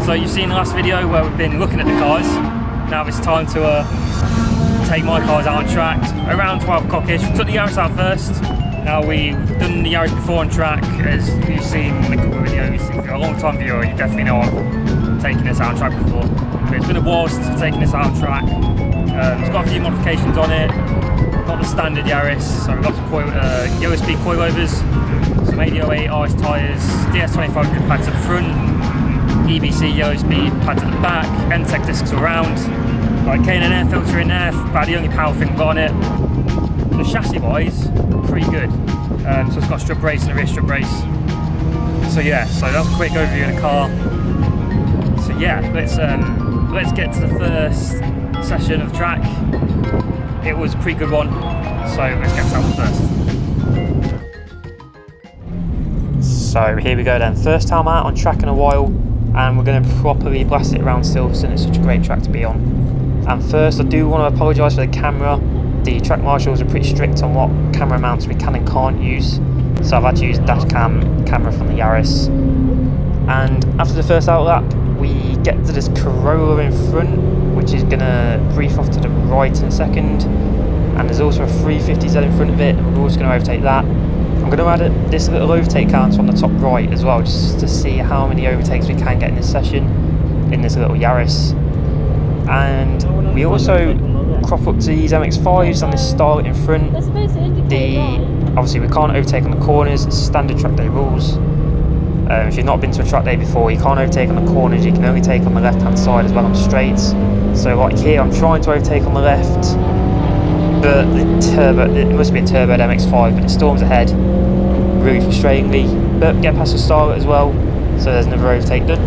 So you've seen the last video where we've been looking at the cars. Now it's time to take my cars out on track. Around 12 o'clock-ish. We took the Yaris out first. Now we've done the Yaris before on track, as you've seen in a couple of videos. If you're a long time viewer, you definitely know I've taken this out on track before. But it's been a while since I've taken this out on track. It's got a few modifications on it. Not the standard Yaris, so we've got some USB coilovers, some 808 RS tyres, DS2500 pads at the front, EBC yellow speed pads at the back, N-Tech discs around, like K&N air filter in there, about the only power thing got on it. So chassis wise, pretty good. So it's got a strut brace and a rear strut brace. So yeah, so that's a quick overview of the car. So yeah, let's get to the first session of track. It was a pretty good one, so let's get to that one first. So here we go then, first time out on track in a while, and we're going to properly blast it around Silverstone. It's such a great track to be on. And first I do want to apologise for the camera. The track marshals are pretty strict on what camera mounts we can and can't use, so I've had to use dash cam camera from the Yaris. And after the first out lap, we get to this Corolla in front, which is going to brief off to the right in a second, and there's also a 350Z in front of it, and we're also going to overtake that. I'm going to add this little overtake counter on the top right as well, just to see how many overtakes we can get in this session in this little Yaris. And we also crop up to these MX-5s on this Starlet in front. Obviously we can't overtake on the corners, it's standard track day rules. If you've not been to a track day before, you can't overtake on the corners, you can only take on the left hand side as well on the straights. So like here, I'm trying to overtake on the left, but it must be a turbo MX-5, but it storms ahead really frustratingly. But get past the Starlet as well, so there's another overtake done.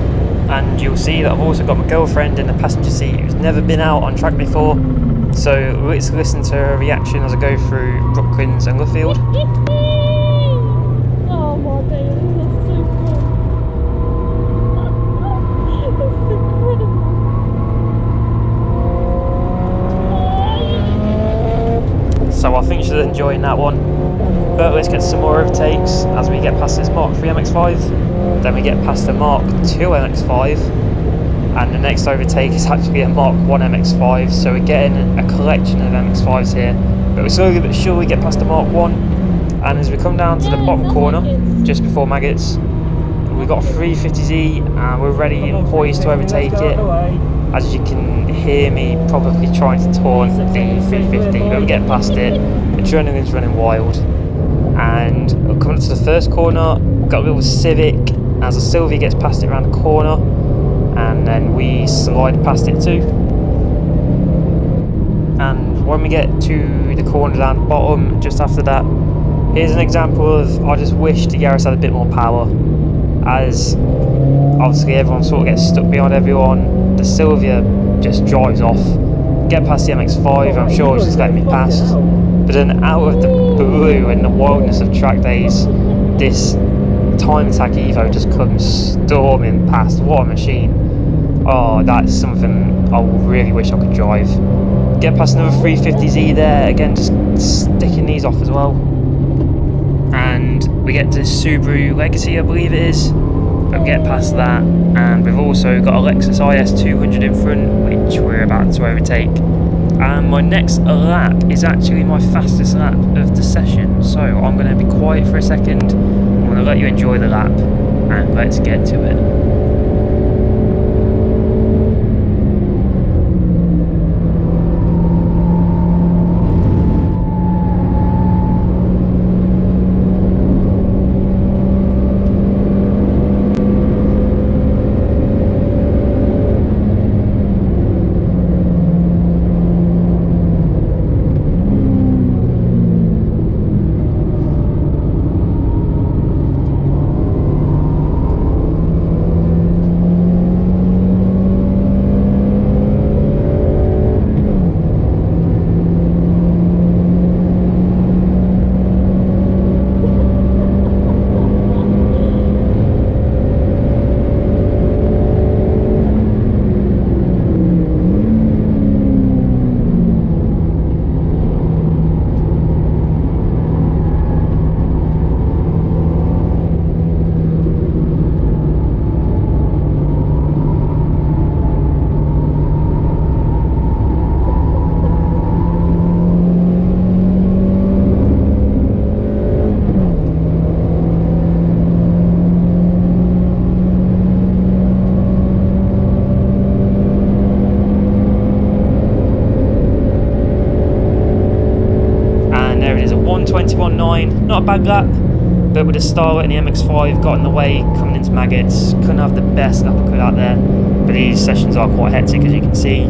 And you'll see that I've also got my girlfriend in the passenger seat who's never been out on track before. So let's listen to her reaction as I go through Brooklands and Luffield. Oh my days, that's so cool. This is incredible. So I think she's enjoying that one. But let's get some more overtakes as we get past this Mark 3 MX-5. Then we get past the Mark 2 MX-5. And the next overtake is actually a Mark 1 MX-5, so we're getting a collection of MX-5s here. But we're slowly but surely get past the Mark 1, and as we come down to the bottom corner, just before Maggots, we've got a 350Z, and we're ready and poised to overtake it. As you can hear me probably trying to taunt the 350, but we get past it, adrenaline's running wild. And we're coming up to the first corner, got a little Civic, as the Sylvia gets past it around the corner, and then we slide past it too. And when we get to the corner down the bottom, just after that, here's an example of, I just wish the Yaris had a bit more power, as obviously everyone sort of gets stuck behind everyone. The Sylvia just drives off, get past the MX-5, I'm sure she's letting me past, but then out of the blue and the wildness of track days, this Time Attack Evo just comes storming past. What a machine. Oh, that's something I really wish I could drive. Get past another 350Z there, again just sticking these off as well. And we get to Subaru Legacy, I believe it is, but we get past that, and we've also got a Lexus IS200 in front, which we're about to overtake. And my next lap is actually my fastest lap of the session, so I'm going to be quiet for a second. I'm going to let you enjoy the lap, and let's get to it. 21.9, not a bad lap, but with the Starlet and the MX-5 got in the way coming into Maggots, couldn't have the best lap I could out there, but these sessions are quite hectic as you can see.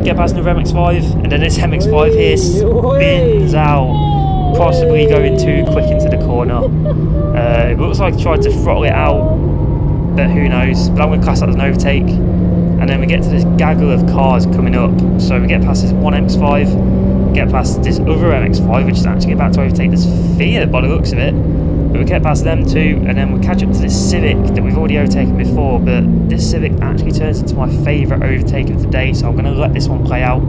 Get past another MX-5, and then this MX-5 here spins out, possibly going too quick into the corner. It looks like I tried to throttle it out, but who knows, but I'm going to class that as an overtake. And then we get to this gaggle of cars coming up, so we get past this one MX-5, get past this other MX-5 which is actually about to overtake this Fiat by the looks of it, but we get past them too, and then we catch up to this Civic that we've already overtaken before, but this Civic actually turns into my favourite overtake of the day, so I'm going to let this one play out.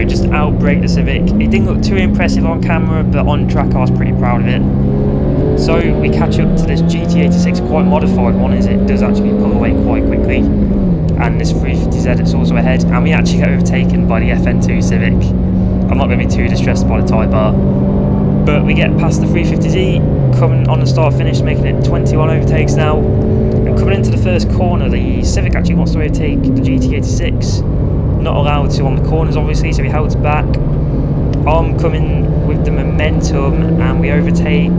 Just outbrake the Civic. It didn't look too impressive on camera, but on track I was pretty proud of it. So we catch up to this GT86, quite modified one, as it does actually pull away quite quickly, and this 350Z it's also ahead, and we actually get overtaken by the FN2 Civic. I'm not going to be too distressed by the type bar, but we get past the 350Z, coming on the start finish, making it 21 overtakes now, and coming into the first corner the Civic actually wants to overtake the GT86. Not allowed to on the corners obviously, so he holds back. I'm coming with the momentum and we overtake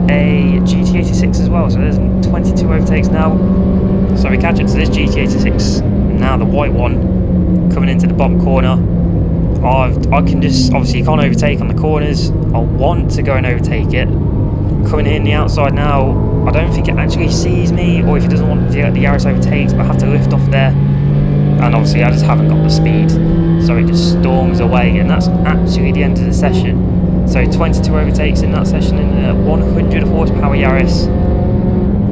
a GT86 as well, so there's 22 overtakes now. So we catch up to this GT86 now, the white one, coming into the bottom corner. I can just, obviously you can't overtake on the corners, I want to go and overtake it. Coming in the outside now, I don't think it actually sees me, or if it doesn't want the Yaris overtakes, but I have to lift off there. And obviously I just haven't got the speed, so it just storms away, and that's actually the end of the session. So 22 overtakes in that session in a 100 horsepower Yaris.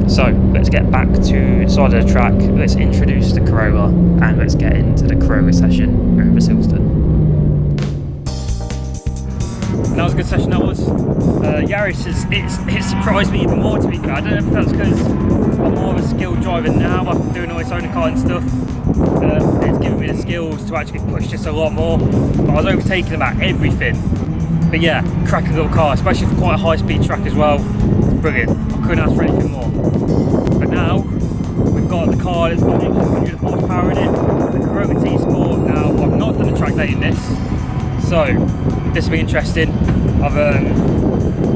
So let's get back to the side of the track, let's introduce the Corolla, and let's get into the Corolla session over Silverstone. That was a good session, that was. Yaris, it surprised me even more, to be fair. I don't know if that's because I'm more of a skilled driver now after doing all this owner car and stuff. It's given me the skills to actually push this a lot more. But I was overtaking about everything. But yeah, cracking little car, especially for quite a high speed track as well. It's brilliant. I couldn't ask for anything more. But now, we've got the car that's got an extra 100 horsepower in it, the Corolla Tsport. Now, I've not done a track day in this, so this will be interesting.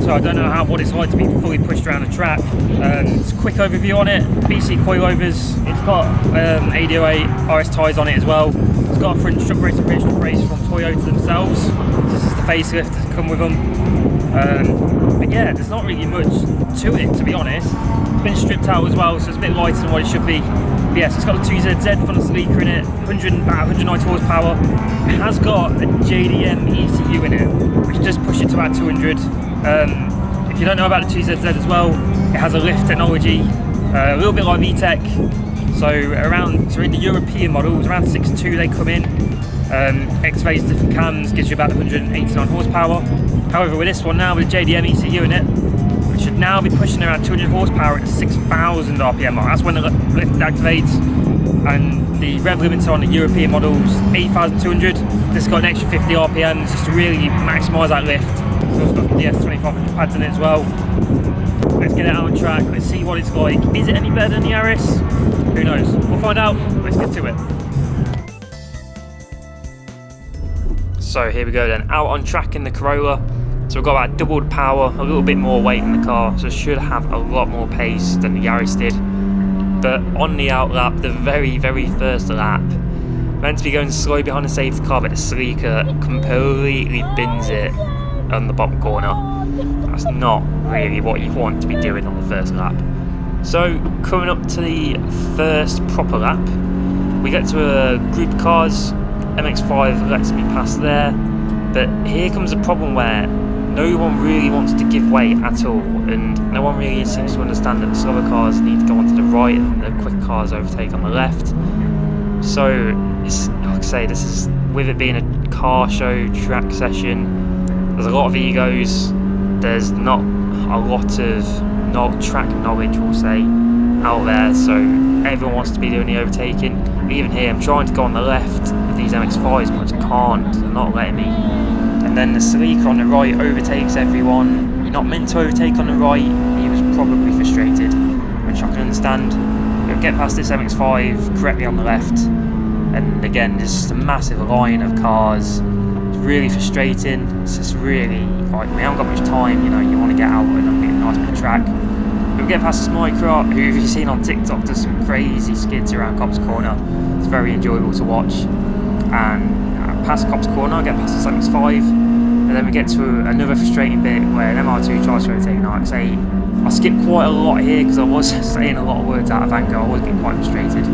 So I don't know what it's like to be fully pushed around the track. It's a quick overview on it. BC coilovers. It's got AD08 RS tyres on it as well. It's got a front strut brace and rear strut brace from Toyota themselves. This is the facelift that's come with them. But yeah, there's not really much to it, to be honest. It's been stripped out as well, so it's a bit lighter than what it should be. But yes, it's got the 2ZZ front speaker in it, about 190 horsepower. It has got a JDM ECU in it, which does push it to about 200. If you don't know about the 2ZZ as well, it has a lift technology, a little bit like VTEC. So in the European models, around 6.2 they come in. X-rays, different cams, gives you about 189 horsepower. However, with this one now, with the JDM ECU in it, we should now be pushing around 200 horsepower at 6,000 RPM mark. That's when the lift activates. And the rev limiter on the European models, 8,200. This has got an extra 50 RPMs just to really maximise that lift. It's also got the DS2500 pads in it as well. Let's get it out on track, let's see what it's like. Is it any better than the Yaris? Who knows? We'll find out. Let's get to it. So here we go then, out on track in the Corolla. So we've got about double the power, a little bit more weight in the car, so it should have a lot more pace than the Yaris did. But on the out lap, the very first lap, meant to be going slow behind the safety car, but the Sleeker completely bins it on the bottom corner. That's not really what you want to be doing on the first lap. So coming up to the first proper lap, we get to a group of cars. MX-5 lets me pass there, but here comes a problem where no one really wants to give way at all, and no one really seems to understand that the slower cars need to go onto the right and the quick cars overtake on the left. So, like I say, this is, with it being a car show track session, there's a lot of egos, there's not a lot of track knowledge, we'll say, out there, so everyone wants to be doing the overtaking. even here, I'm trying to go on the left of these MX-5s, but I just can't. They're not letting me. And then the sleeker on the right overtakes everyone. You're not meant to overtake on the right. He was probably frustrated, which I can understand. He'll get past this MX-5 correctly on the left, and again, there's just a massive line of cars. It's really frustrating. It's just really, like, we haven't got much time, you know, you want to get out and get a nice bit of track. We'll get past this micro, who you've seen on TikTok does some crazy skids around Cops Corner. It's very enjoyable to watch. And past Cops Corner, get past this MX-5, and then we get to another frustrating bit where an MR2 tries to overtake an RX-8. I skipped quite a lot here because I was saying a lot of words out of anger. I was getting quite frustrated.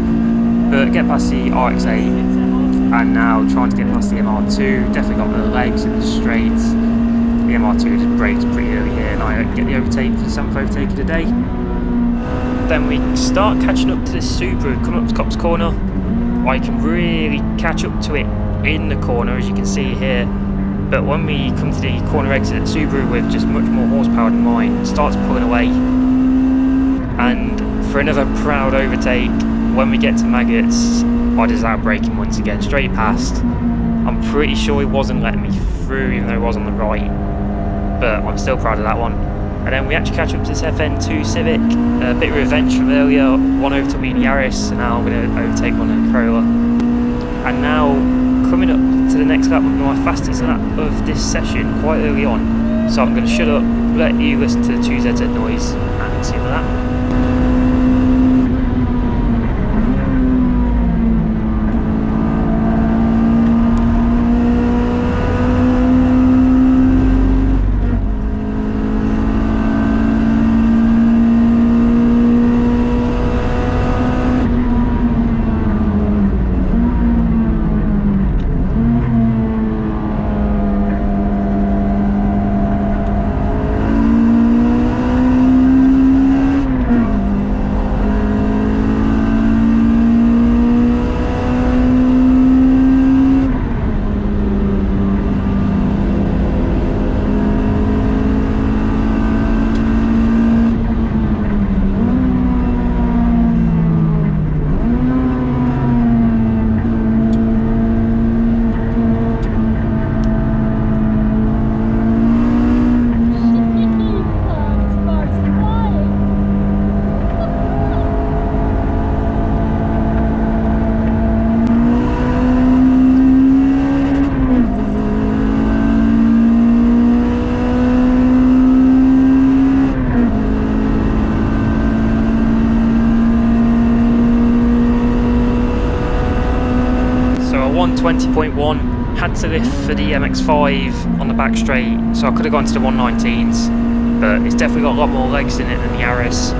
But get past the RX-8, and now trying to get past the MR2. Definitely got the legs in the straights. The MR2 just brakes pretty early here, and I get the overtake for the 7th overtake of the day. Then we start catching up to this Subaru coming up to Cops Corner. I can really catch up to it in the corner, as you can see here. But when we come to the corner exit, Subaru with just much more horsepower than mine starts pulling away. And for another proud overtake, when we get to Maggots, I just out braking once again, straight past. I'm pretty sure he wasn't letting me through, even though he was on the right. But I'm still proud of that one. And then we actually catch up to this FN2 Civic. A bit of revenge from earlier. One overtook me in Yaris, and now I'm going to overtake one in Corolla. And now, coming up to the next lap, my fastest lap of this session, quite early on. So I'm going to shut up, let you listen to the 2ZZ noise, and see you later. So 120.1, had to lift for the MX-5 on the back straight, so I could have gone to the 119s, but it's definitely got a lot more legs in it than the Yaris,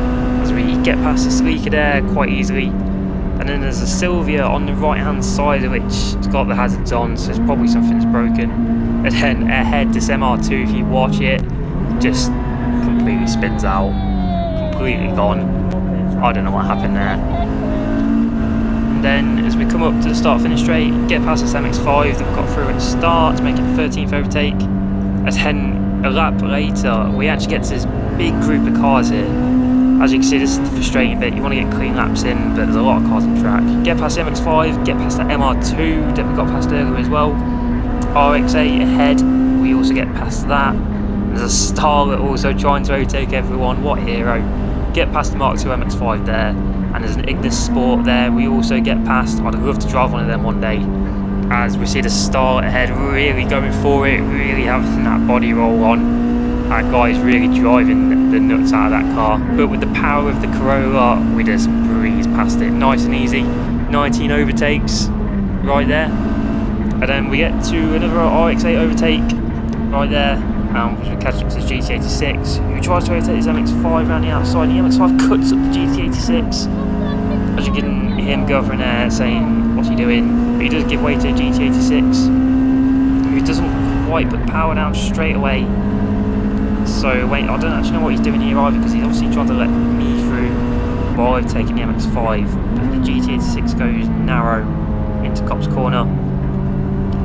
as we get past the Sleeker there quite easily. And then there's a Silvia on the right hand side of which has got the hazards on, so it's probably something's broken. And then ahead this MR2, if you watch it, just completely spins out, completely gone. I don't know what happened there. And then as we come up to the start finish straight, get past this MX-5 that we got through at the start to make it the 13th overtake. And then a lap later, we actually get to this big group of cars here. As you can see, this is the frustrating bit. You want to get clean laps in, but there's a lot of cars on track. Get past the MX-5, get past that MR2 that we got past earlier as well. RX-8 ahead, we also get past that. There's a Starlet also trying to overtake everyone. What a hero. Get past the Mark II MX-5 there. And there's an Ignis Sport there we also get past. I'd love to drive one of them one day. As we see the Starlet ahead really going for it, really having that body roll on. That guy's really driving the nuts out of that car. But with the power of the Corolla, we just breeze past it. Nice and easy. 19 overtakes right there. And then we get to another RX-8 overtake right there. We catch up to the GT86, who tries to overtake his MX-5 around the outside. The MX-5 cuts up the GT86. As you can hear him go over in there saying, what's he doing? But he does give way to a GT86, who doesn't quite put the power down straight away. So wait, I don't actually know what he's doing here either, because he's obviously trying to let me through while I've taken the MX-5. But the GT86 goes narrow into Cop's corner,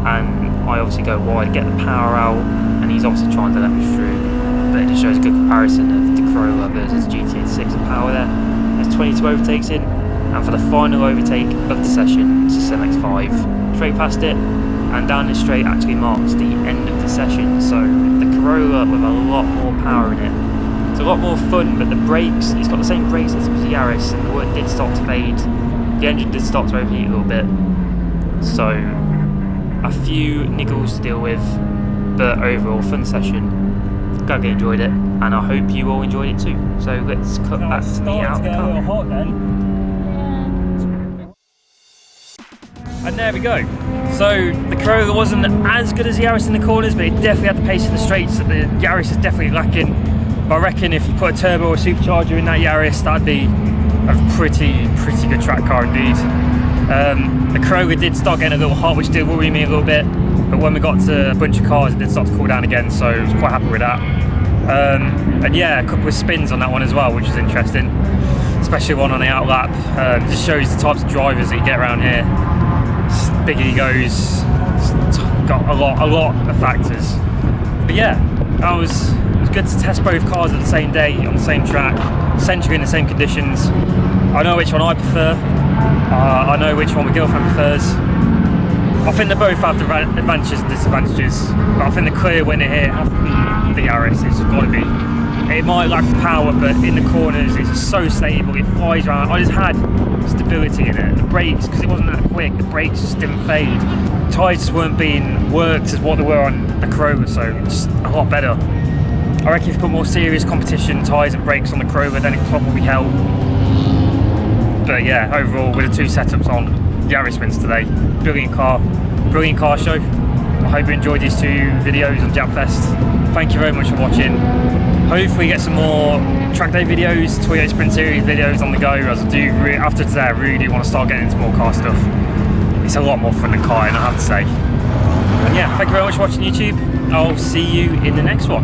and I obviously go wide, get the power out, and he's obviously trying to let me through. But it just shows a good comparison of the Corolla versus GT86 of power there. There's 22 overtakes in, and for the final overtake of the session, it's a MX-5, straight past it, and down this straight actually marks the end of the session. So the Corolla with a lot more power in it. It's a lot more fun, but the brakes, it's got the same brakes as the Yaris, and the wood did start to fade. The engine did start to overheat a little bit. So a few niggles to deal with, but overall fun session. Glad you enjoyed it, and I hope you all enjoyed it too. So let's cut back to the outcome. And there we go. So the Corolla wasn't as good as the Yaris in the corners, but it definitely had the pace in the straights that the Yaris is definitely lacking. But I reckon if you put a turbo or a supercharger in that Yaris, that'd be a pretty good track car indeed. The Corolla did start getting a little hot, which did worry me a little bit. But when we got to a bunch of cars, it did start to cool down again, so I was quite happy with that. And yeah, a couple of spins on that one as well, which is interesting, especially one on the outlap. It just shows the types of drivers that you get around here. Big egos, got a lot of factors. But yeah, it was good to test both cars at the same day, on the same track, essentially in the same conditions. I know which one I prefer, I know which one my girlfriend prefers. I think they both have the advantages and disadvantages, but I think the clear winner here has to be the Yaris. It's got to be. It might lack power, but in the corners it's so stable, it flies around. I just had stability in it. The brakes, because it wasn't that quick, the brakes just didn't fade. Tyres just weren't being worked as what they were on the Corolla, so just a lot better. I reckon if you put more serious competition tyres and brakes on the Corolla, then it probably help. But yeah, overall with the two setups on, Yaris wins today. Brilliant car show. I hope you enjoyed these two videos on Japfest. Thank you very much for watching. Hopefully get some more track day videos, Toyota Sprint Series videos on the go, as I do after today. I really do want to start getting into more car stuff. It's a lot more fun than karting, I have to say. And yeah, thank you very much for watching YouTube. I'll see you in the next one.